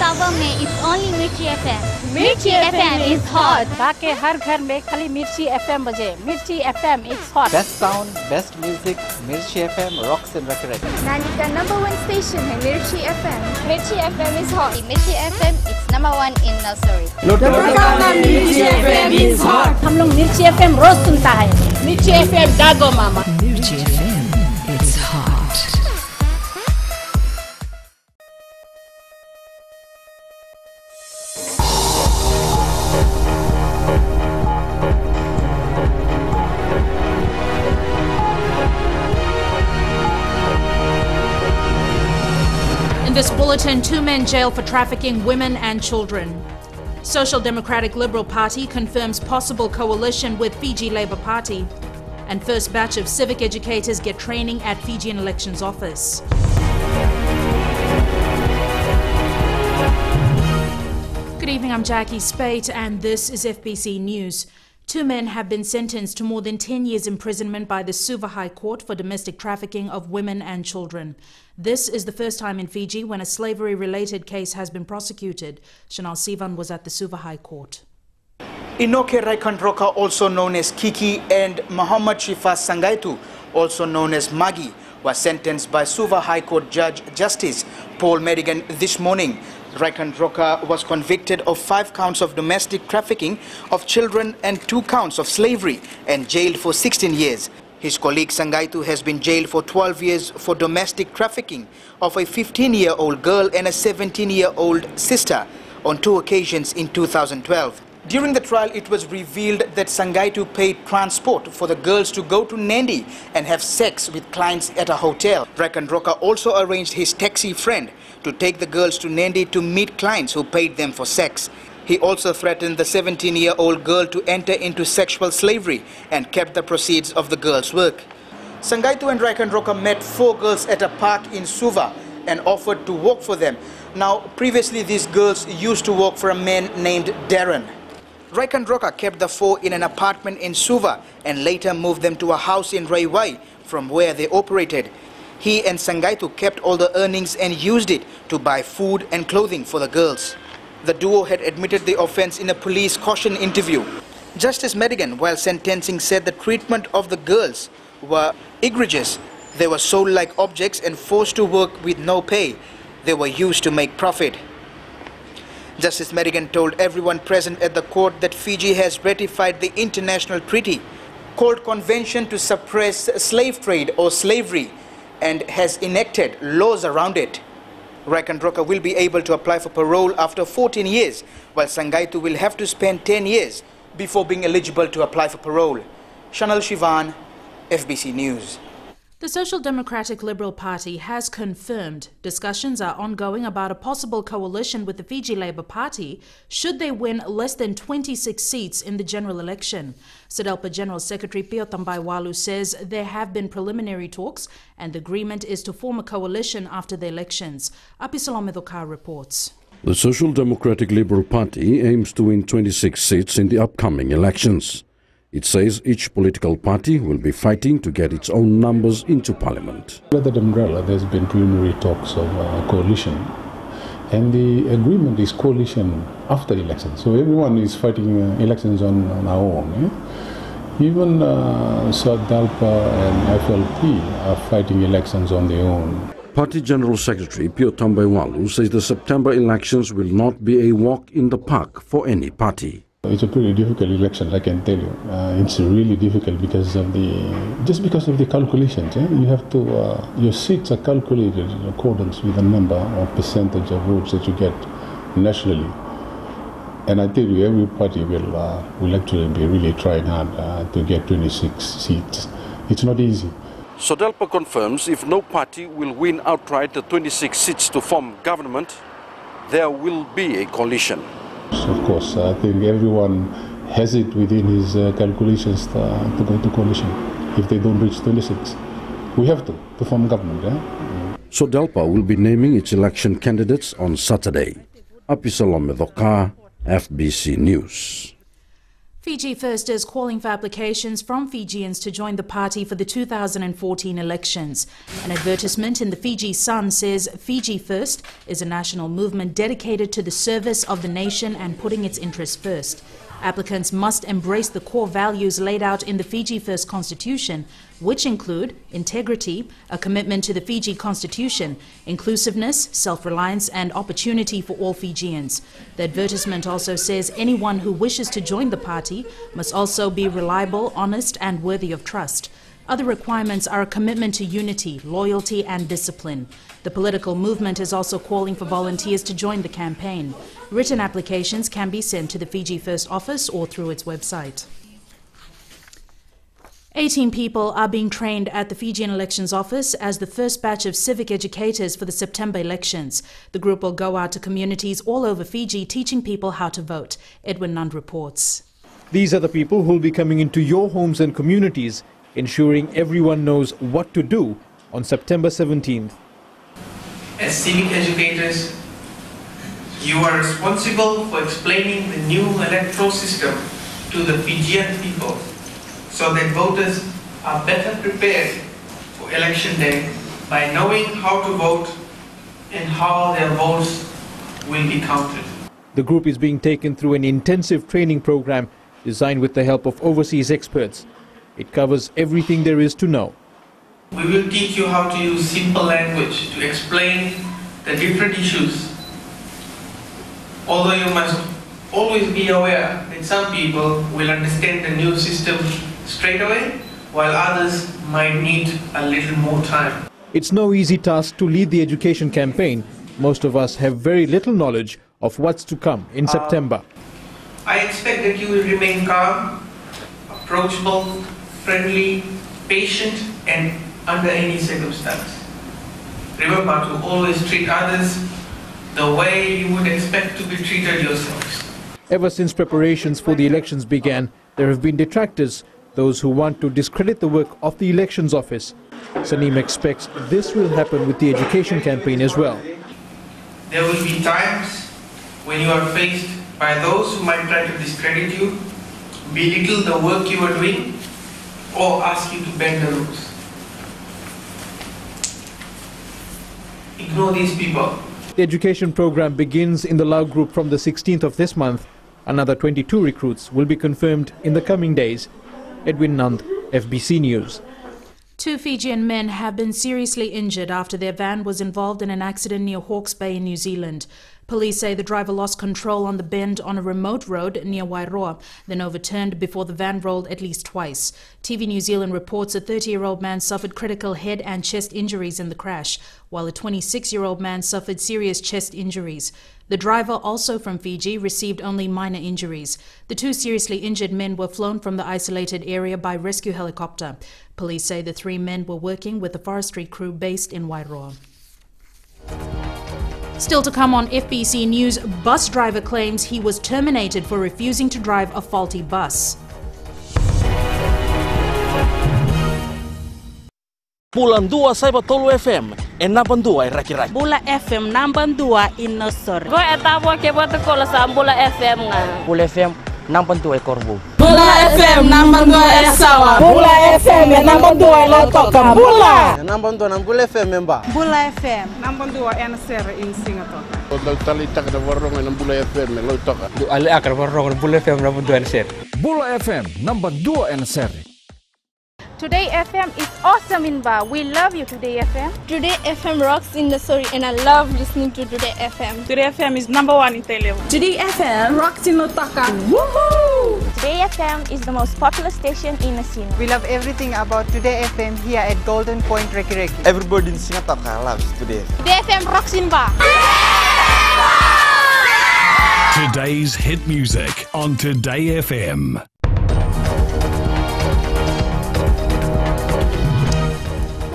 Sawa mein it's only Mirchi FM. Mirchi FM is hot. ताकि हर घर में खाली मिर्ची FM बजे. Mirchi FM it's hot. Best sound, best music, Mirchi FM rocks and records. Nani ka #1 station है Mirchi FM. Mirchi FM is hot. Mirchi FM it's #1 in nursery. Mirchi FM is hot. हम लोग Mirchi FM रोज सुनता है. Mirchi FM जागो मामा. Mirchi FM, it's hot. This bulletin, 2 men jailed for trafficking women and children. Social Democratic Liberal Party confirms possible coalition with Fiji Labour Party. And first batch of Civic educators get training at Fijian Elections Office. Good evening, I'm Jackie Spate and this is FBC News. 2 men have been sentenced to more than 10 years imprisonment by the Suva High Court for domestic trafficking of women and children. This is the first time in Fiji when a slavery-related case has been prosecuted. Chanel Sivan was at the Suva High Court. Inoke Raikandroka, also known as Kiki, and Muhammad FijiFirst Sangaitu, also known as Magi, were sentenced by Suva High Court Judge Justice Paul Madigan this morning. Raikandroka was convicted of 5 counts of domestic trafficking of children and 2 counts of slavery and jailed for 16 years. His colleague Sangaitu has been jailed for 12 years for domestic trafficking of a 15-year-old girl and a 17-year-old sister on 2 occasions in 2012. During the trial, it was revealed that Sangaitu paid transport for the girls to go to Nandi and have sex with clients at a hotel. Raikandroka also arranged his taxi friend to take the girls to Nandi to meet clients who paid them for sex. He also threatened the 17-year-old girl to enter into sexual slavery and kept the proceeds of the girls' work. Sangaitu and Raikandroka met 4 girls at a park in Suva and offered to work for them. Now, previously these girls used to work for a man named Darren. Raikandroka kept the 4 in an apartment in Suva and later moved them to a house in Raiwai from where they operated. He and Sangaitu kept all the earnings and used it to buy food and clothing for the girls. The duo had admitted the offense in a police caution interview. Justice Madigan, while sentencing, said the treatment of the girls were egregious. They were sold like objects and forced to work with no pay. They were used to make profit. Justice Madigan told everyone present at the court that Fiji has ratified the international treaty called Convention to Suppress Slave Trade or Slavery and has enacted laws around it. Raikandroka will be able to apply for parole after 14 years, while Sangaitu will have to spend 10 years before being eligible to apply for parole. Chanel Sivan, FBC News. The Social Democratic Liberal Party has confirmed discussions are ongoing about a possible coalition with the Fiji Labour Party should they win less than 26 seats in the general election. SODELPA General Secretary Pio Tambaiwalu says there have been preliminary talks and the agreement is to form a coalition after the elections. Apisalome Dokar reports. The Social Democratic Liberal Party aims to win 26 seats in the upcoming elections. It says each political party will be fighting to get its own numbers into parliament. Under that umbrella, there's been preliminary talks of coalition, and the agreement is coalition after elections. So everyone is fighting elections on our own. Yeah? Even SODELPA and FLP are fighting elections on their own. Party General Secretary Pio Tambaiwalu says the September elections will not be a walk in the park for any party. It's a pretty difficult election, I can tell you. It's really difficult because of because of the calculations. Yeah? You have to, your seats are calculated in accordance with the number or percentage of votes that you get nationally. And I tell you, every party will actually be really trying hard to get 26 seats. It's not easy. SODELPA confirms if no party will win outright the 26 seats to form government, there will be a coalition. So of course, I think everyone has it within his calculations to go to coalition. If they don't reach 26, we have to form government. Yeah? SODELPA will be naming its election candidates on Saturday. Apisalome Dokar, FBC News. FijiFirst is calling for applications from Fijians to join the party for the 2014 elections. An advertisement in the Fiji Sun says FijiFirst is a national movement dedicated to the service of the nation and putting its interests first. Applicants must embrace the core values laid out in the FijiFirst Constitution, which include integrity, a commitment to the Fiji Constitution, inclusiveness, self-reliance and opportunity for all Fijians. The advertisement also says anyone who wishes to join the party must also be reliable, honest and worthy of trust. Other requirements are a commitment to unity, loyalty and discipline. The political movement is also calling for volunteers to join the campaign. Written applications can be sent to the FijiFirst office or through its website. 18 people are being trained at the Fijian Elections Office as the first batch of civic educators for the September elections. The group will go out to communities all over Fiji teaching people how to vote. Edwin Nund reports. These are the people who will be coming into your homes and communities, ensuring everyone knows what to do on September 17th. As civic educators, you are responsible for explaining the new electoral system to the Fijian people so that voters are better prepared for election day by knowing how to vote and how their votes will be counted. The group is being taken through an intensive training program designed with the help of overseas experts. It covers everything there is to know. We will teach you how to use simple language to explain the different issues. Although you must always be aware that some people will understand the new system straight away, while others might need a little more time. It's no easy task to lead the education campaign. Most of us have very little knowledge of what's to come in September. I expect that you will remain calm, approachable, friendly, patient and under any circumstance. Remember to always treat others the way you would expect to be treated yourselves. Ever since preparations for the elections began, there have been detractors, those who want to discredit the work of the elections office. Saneem expects this will happen with the education campaign as well. There will be times when you are faced by those who might try to discredit you, belittle the work you are doing, or ask you to bend the rules. Ignore these people. The education program begins in the Lao group from the 16th of this month. Another 22 recruits will be confirmed in the coming days. Edwin Nund, FBC News. 2 Fijian men have been seriously injured after their van was involved in an accident near Hawke's Bay in New Zealand. Police say the driver lost control on the bend on a remote road near Wairoa, then overturned before the van rolled at least twice. TV New Zealand reports a 30-year-old man suffered critical head and chest injuries in the crash, while a 26-year-old man suffered serious chest injuries. The driver, also from Fiji, received only minor injuries. The 2 seriously injured men were flown from the isolated area by rescue helicopter. Police say the 3 men were working with a forestry crew based in Wairoa. Still to come on FBC News, bus driver claims he was terminated for refusing to drive a faulty bus. Bulan 2 saya Tolu FM, enapan 2 raki-raki. Bula FM namban 2 inosor. Go etabo ke boto kola sa Bula FM nga. Bula FM nampan 2 korbu. Bula FM namban 2 esawa. Bula FM namban 2 lotoka. Bula. Nampan 2 nam Bula FM memba. Bula FM namban 2 enser in Singapore. Kalau tali tak ada warung nam Bula FM lotoka. Ali akar warung Bula FM nampan 2 enser. Bula FM namban 2 enser. Today FM is awesome in Ba. We love you, Today FM. Today FM rocks in the story and I love listening to Today FM. Today FM is #1 in Teleu. Today FM rocks in Lotaka. Woohoo! Today FM is the most popular station in Asino. We love everything about Today FM here at Golden Point Reki-Reki. Everybody in Singapore loves Today FM. Today FM rocks in Ba. Today's hit music on Today FM.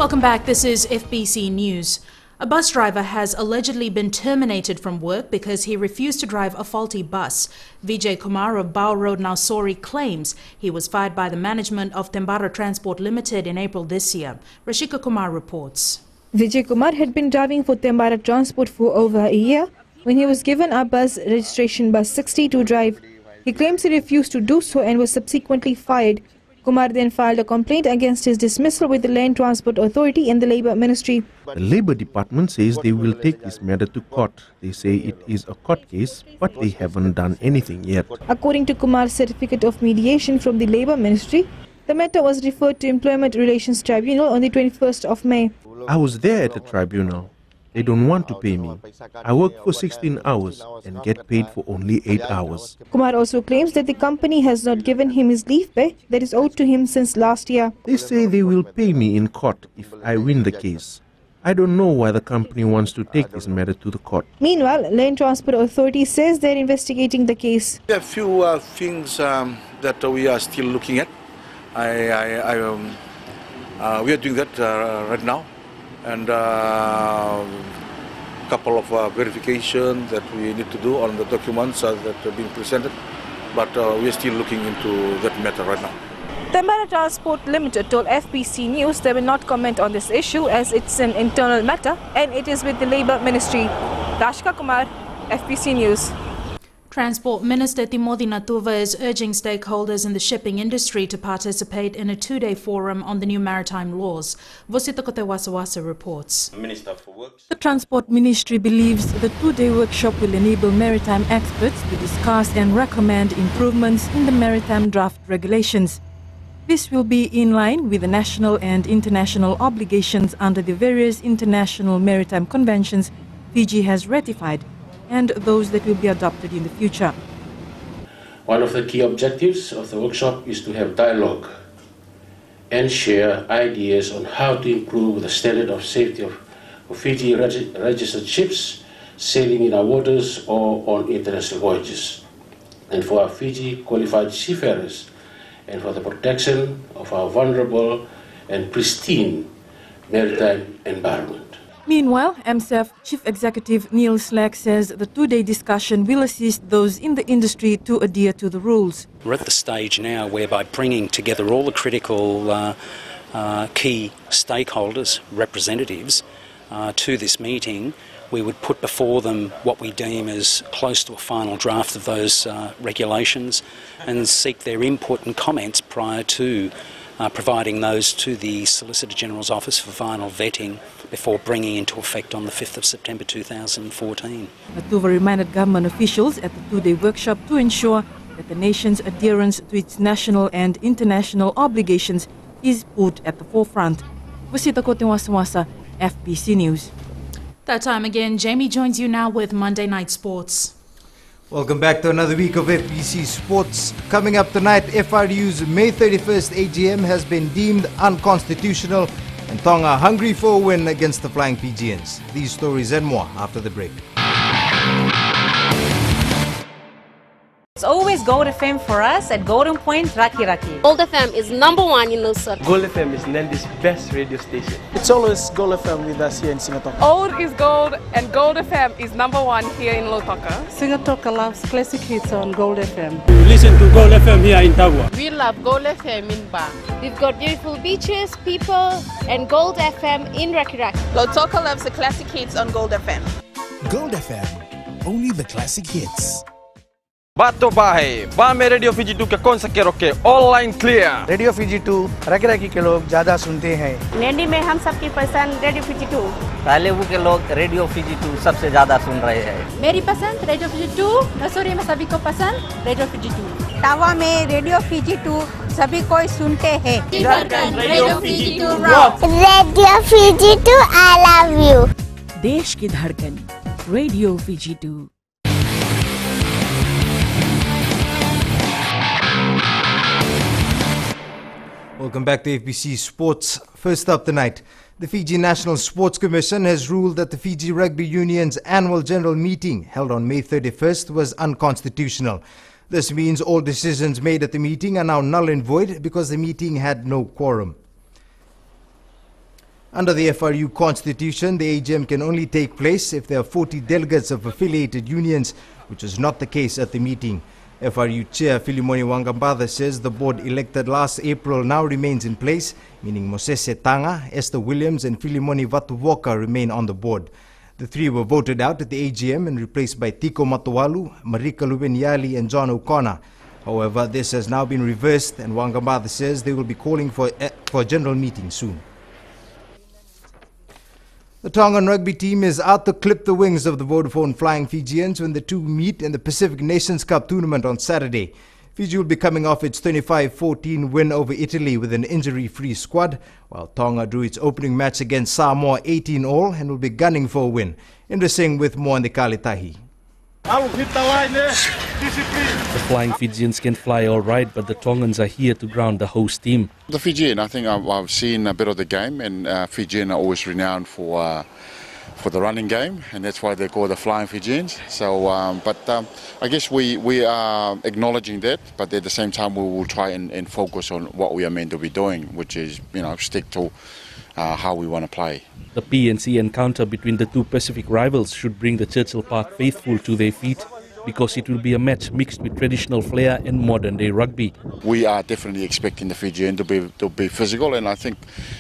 Welcome back. This is FBC News. A bus driver has allegedly been terminated from work because he refused to drive a faulty bus. Vijay Kumar of Bow Road, Nausori, claims he was fired by the management of Tembara Transport Limited in April this year. Rashika Kumar reports. Vijay Kumar had been driving for Tembara Transport for over a year when he was given a bus registration bus 60 to drive. He claims he refused to do so and was subsequently fired. Kumar then filed a complaint against his dismissal with the Land Transport Authority and the Labour Ministry. The Labour Department says they will take this matter to court. They say it is a court case, but they haven't done anything yet. According to Kumar's certificate of mediation from the Labour Ministry, the matter was referred to Employment Relations Tribunal on the 21st of May. I was there at the tribunal. They don't want to pay me. I work for 16 hours and get paid for only 8 hours. Kumar also claims that the company has not given him his leave pay that is owed to him since last year. They say they will pay me in court if I win the case. I don't know why the company wants to take this matter to the court. Meanwhile, Land Transport Authority says they're investigating the case. There are a few things that we are still looking at. We are doing that right now. And couple of verification that we need to do on the documents that have been presented, but we are still looking into that matter right now. Maritime Transport Limited told FBC News they will not comment on this issue as it's an internal matter and it is with the Labour Ministry. Dashka Kumar, FBC News. Transport Minister Timothy Natuva is urging stakeholders in the shipping industry to participate in a two-day forum on the new maritime laws. Vosita Kotewasawasa reports. Minister for Works. The Transport Ministry believes the two-day workshop will enable maritime experts to discuss and recommend improvements in the maritime draft regulations. This will be in line with the national and international obligations under the various international maritime conventions Fiji has ratified, and those that will be adopted in the future. One of the key objectives of the workshop is to have dialogue and share ideas on how to improve the standard of safety of Fiji registered ships sailing in our waters or on international voyages, and for our Fiji qualified seafarers, and for the protection of our vulnerable and pristine maritime environment. Meanwhile, MSEF Chief Executive Neil Slack says the two-day discussion will assist those in the industry to adhere to the rules. We're at the stage now whereby bringing together all the critical key stakeholders, representatives, to this meeting, we would put before them what we deem as close to a final draft of those regulations and seek their input and comments prior to providing those to the Solicitor General's Office for final vetting before bringing into effect on the 5th of September 2014. Natuva reminded government officials at the two-day workshop to ensure that the nation's adherence to its national and international obligations is put at the forefront. Wasita Kotewasawasa, FBC News. That time again, Jamie joins you now with Monday Night Sports. Welcome back to another week of FBC Sports. Coming up tonight, FRU's May 31st AGM has been deemed unconstitutional and Tonga are hungry for a win against the Flying Fijians. These stories and more after the break. It's always Gold FM for us at Golden Point, Raki Raki. Gold FM is #1 in Nusrat. Gold FM is Nandi's best radio station. It's always Gold FM with us here in Singapore. Old is gold and Gold FM is #1 here in Lotoka. Singapore loves classic hits on Gold FM. We listen to Gold FM here in Tagua. We love Gold FM in Ba. We've got beautiful beaches, people, and Gold FM in Raki Raki. Lotoka loves the classic hits on Gold FM. Gold FM, only the classic hits. Bato Bahe, Bame Radio Fiji 2 के कौन सा के रोके online clear radio Fiji 2 rocky rocky के लोग ज्यादा सुनते हैं नैनी में हम सबकी पसंद रेडियो फिजी 2 तालेबू के लोग रेडियो फिजी 2 सबसे ज्यादा सुन रहे हैं मेरी पसंद रेडियो फिजी 2 नसूरी में सभी को पसंद रेडियो फिजी 2 टावा में रेडियो फिजी 2 सभी कोई सुनते हैं radio Fiji 2 rock radio Fiji 2 I love you देश की धड़कन radio Fiji 2. Welcome back to FBC Sports. First up tonight, the Fiji National Sports Commission has ruled that the Fiji Rugby Union's annual general meeting held on May 31st was unconstitutional. This means all decisions made at the meeting are now null and void because the meeting had no quorum. Under the FRU Constitution, the AGM can only take place if there are 40 delegates of affiliated unions, which is not the case at the meeting. FRU Chair Filimoni Wangambada says the board elected last April now remains in place, meaning Mosese Tanga, Esther Williams and Filimoni Vatuvoka remain on the board. The three were voted out at the AGM and replaced by Tiko Matowalu, Marika Lubeniali and John O'Connor. However, this has now been reversed, and Wangamada says they will be calling for a general meeting soon. The Tongan rugby team is out to clip the wings of the Vodafone Flying Fijians when the two meet in the Pacific Nations Cup tournament on Saturday. Fiji will be coming off its 25-14 win over Italy with an injury-free squad, while Tonga drew its opening match against Samoa 18-all and will be gunning for a win. Interesting with more on the Kalitahi. The Flying Fijians can fly all right, but the Tongans are here to ground the host team. The Fijian, I think I've seen a bit of the game, and Fijian are always renowned for the running game, and that's why they're called the Flying Fijians. So, I guess we are acknowledging that, but at the same time we will try and focus on what we are meant to be doing, which is, stick to how we want to play. The PNC encounter between the two Pacific rivals should bring the Churchill Park faithful to their feet, because it will be a match mixed with traditional flair and modern-day rugby. We are definitely expecting the Fijian to be physical, and I think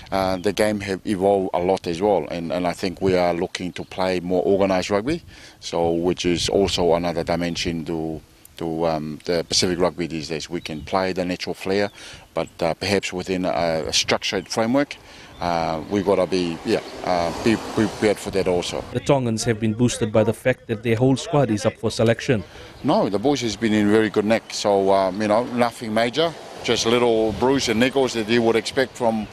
the game have evolved a lot as well. And I think we are looking to play more organised rugby, so which is also another dimension to the Pacific rugby these days. We can play the natural flair, but perhaps within a structured framework. We've got to be prepared for that also. The Tongans have been boosted by the fact that their whole squad is up for selection. No, the boys has been in very good nick, so nothing major, just little bruise and niggles that you would expect from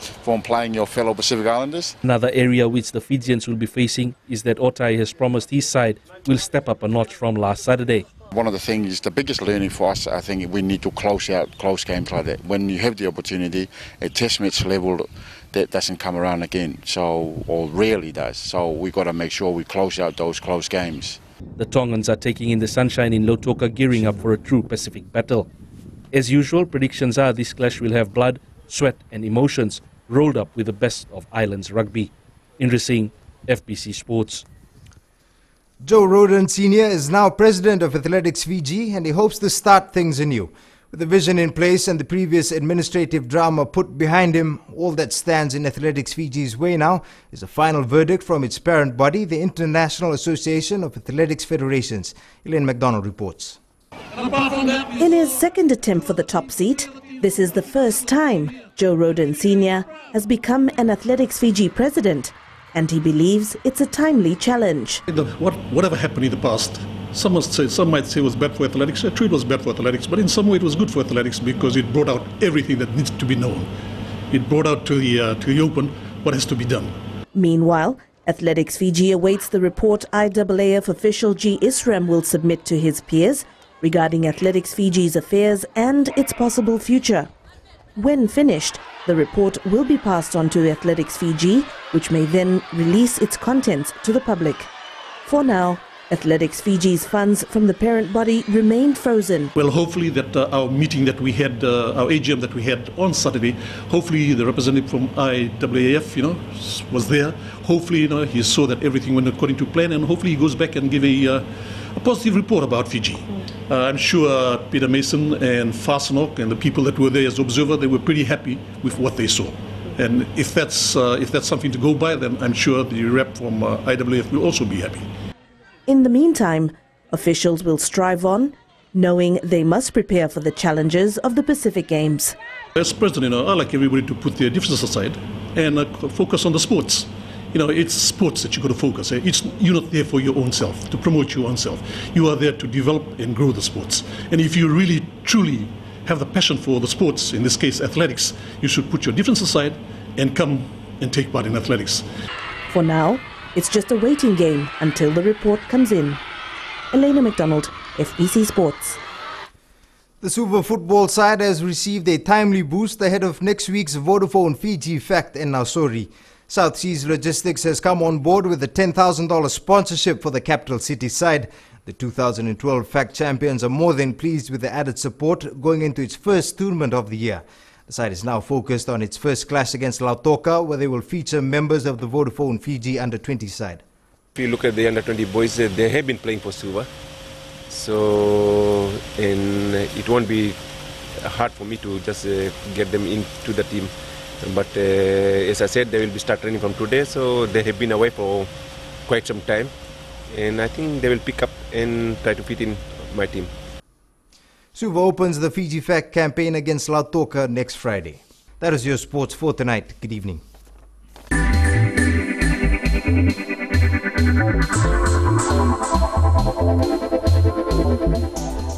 playing your fellow Pacific Islanders. Another area which the Fijians will be facing is that Otai has promised his side will step up a notch from last Saturday. One of the things, the biggest learning for us, I think we need to close out close games like that. When you have the opportunity, at test match level, that doesn't come around again, or rarely does. So we've got to make sure we close out those close games. The Tongans are taking in the sunshine in Lautoka, gearing up for a true Pacific battle. As usual, predictions are this clash will have blood, sweat and emotions rolled up with the best of Islands rugby. Indra Singh, FBC Sports. Joe Roden Sr. is now president of Athletics Fiji, and he hopes to start things anew. With the vision in place and the previous administrative drama put behind him, all that stands in Athletics Fiji's way now is a final verdict from its parent body, the International Association of Athletics Federations. Elaine McDonald reports. In his second attempt for the top seat, this is the first time Joe Roden Sr. has become an Athletics Fiji president, and he believes it's a timely challenge. Whatever happened in the past, some might say it was bad for athletics. True, it was bad for athletics, but in some way it was good for athletics because it brought out everything that needs to be known. It brought out to the open what has to be done. Meanwhile, Athletics Fiji awaits the report IAAF official G. Isram will submit to his peers regarding Athletics Fiji's affairs and its possible future. When finished, the report will be passed on to Athletics Fiji, which may then release its contents to the public. For now, Athletics Fiji's funds from the parent body remained frozen. Well, hopefully that our meeting that we had, our AGM that we had on Saturday, hopefully the representative from IAAF, was there. Hopefully, he saw that everything went according to plan, and hopefully he goes back and give a positive report about Fiji. I'm sure Peter Mason and Fasenok and the people that were there as observer, they were pretty happy with what they saw. And if that's something to go by, then I'm sure the rep from IAAF will also be happy. In the meantime, officials will strive on, knowing they must prepare for the challenges of the Pacific Games. As president, I like everybody to put their differences aside and focus on the sports. It's sports that you got to focus. You're not there for your own self, to promote your own self. You are there to develop and grow the sports. And if you really, truly have the passion for the sports, in this case athletics, you should put your differences aside and come and take part in athletics. For now, it's just a waiting game until the report comes in. Elena McDonald, FBC Sports. The Super football side has received a timely boost ahead of next week's Vodafone Fiji Fact in Nausori. South Seas Logistics has come on board with a $10,000 sponsorship for the capital city side. The 2012 Fact champions are more than pleased with the added support going into its first tournament of the year. The side is now focused on its first clash against Lautoka, where they will feature members of the Vodafone Fiji under-20 side. If you look at the under-20 boys, they have been playing for Suva. So, and it won't be hard for me to just get them into the team. But as I said, they will be start training from today, so they have been away for quite some time, and I think they will pick up and try to fit in my team. Suva opens the FijiFirst campaign against Lautoka next Friday. That is your sports for tonight. Good evening.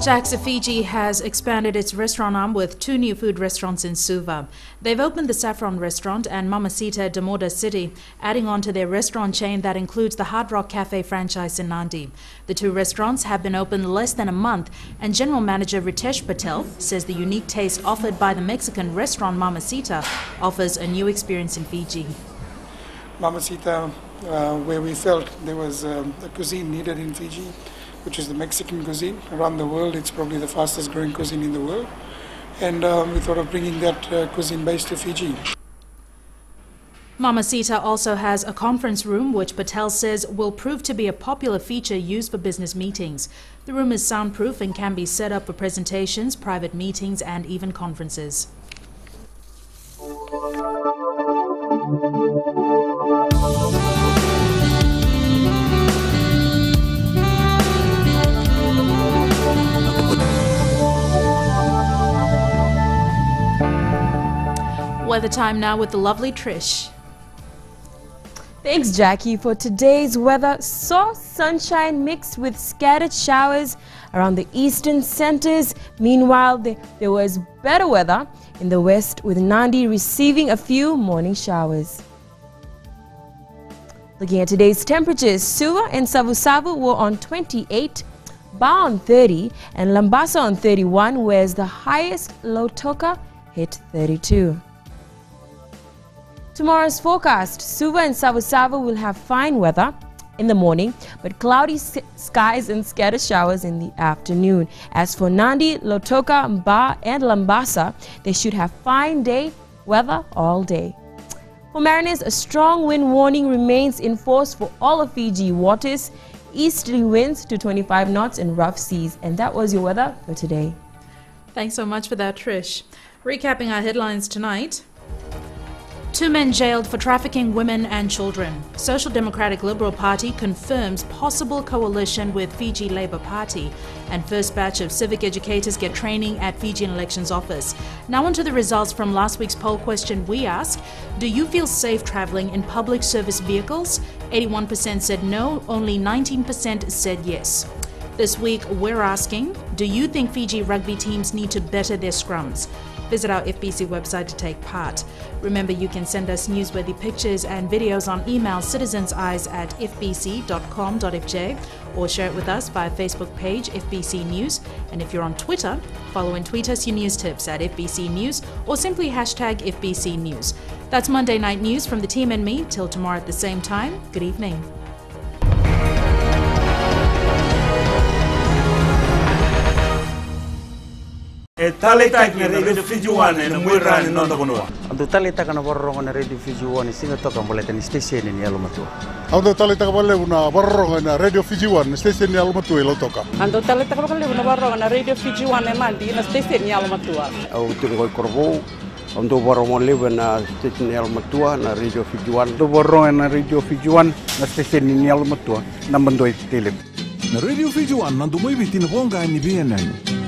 Jack's of Fiji has expanded its restaurant arm with 2 new food restaurants in Suva. They've opened the Saffron Restaurant and Mamacita at Damoda City, adding on to their restaurant chain that includes the Hard Rock Cafe franchise in Nandi. The 2 restaurants have been open less than a month, and General Manager Ritesh Patel says the unique taste offered by the Mexican restaurant Mamacita offers a new experience in Fiji. Mamacita, where we felt there was a cuisine needed in Fiji, which is the Mexican cuisine. Around the world, it's probably the fastest growing cuisine in the world. And we thought of bringing that cuisine base to Fiji. Mamacita also has a conference room, which Patel says will prove to be a popular feature used for business meetings. The room is soundproof and can be set up for presentations, private meetings, and even conferences. Weather time now with the lovely Trish. Thanks, Jackie. For today's weather, saw sunshine mixed with scattered showers around the eastern centers. Meanwhile, there was better weather in the west, with Nandi receiving a few morning showers. Looking at today's temperatures, Suva and Savu were on 28, Ba on 30, and Lambasa on 31, whereas the highest, Lautoka, hit 32. Tomorrow's forecast, Suva and Savu will have fine weather in the morning, but cloudy skies and scattered showers in the afternoon. As for Nandi, Lautoka, Ba and Lambasa, they should have fine day weather all day. For mariners, a strong wind warning remains in force for all of Fiji waters, easterly winds to 25 knots and rough seas. And that was your weather for today. Thanks so much for that, Trish. Recapping our headlines tonight. 2 men jailed for trafficking women and children. Social Democratic Liberal Party confirms possible coalition with Fiji Labour Party. And first batch of civic educators get training at Fijian Elections Office. Now on to the results from last week's poll question. We asked, do you feel safe travelling in public service vehicles? 81% said no, only 19% said yes. This week we're asking, do you think Fiji rugby teams need to better their scrums? Visit our FBC website to take part. Remember, you can send us newsworthy pictures and videos on email citizenseyes@fbc.com.fj or share it with us via Facebook page FBC News. And if you're on Twitter, follow and tweet us your news tips at FBC News or simply hashtag FBC News. That's Monday Night News from the team and me. Till tomorrow at the same time, good evening. Talita na Radio Fiji 1 na mwira ni nondo bonua. Ando talita kana borro na Radio Fiji 1 singa toka mbole ni station ni Almatua. Ando talita ka bole una borro na Radio Fiji 1 station ni Almatua lo toka. Ando talita ka bole una borro na Radio Fiji 1 na Nandi na station ni Almatua. Au tuko korbo ando borro mo leve na station ni Almatua na Radio Fiji 1. Do borro na Radio Fiji 1 na station ni Almatua na mandoi tele. Na Radio Fiji 1 nando mo ibiti na bonga ni BNN.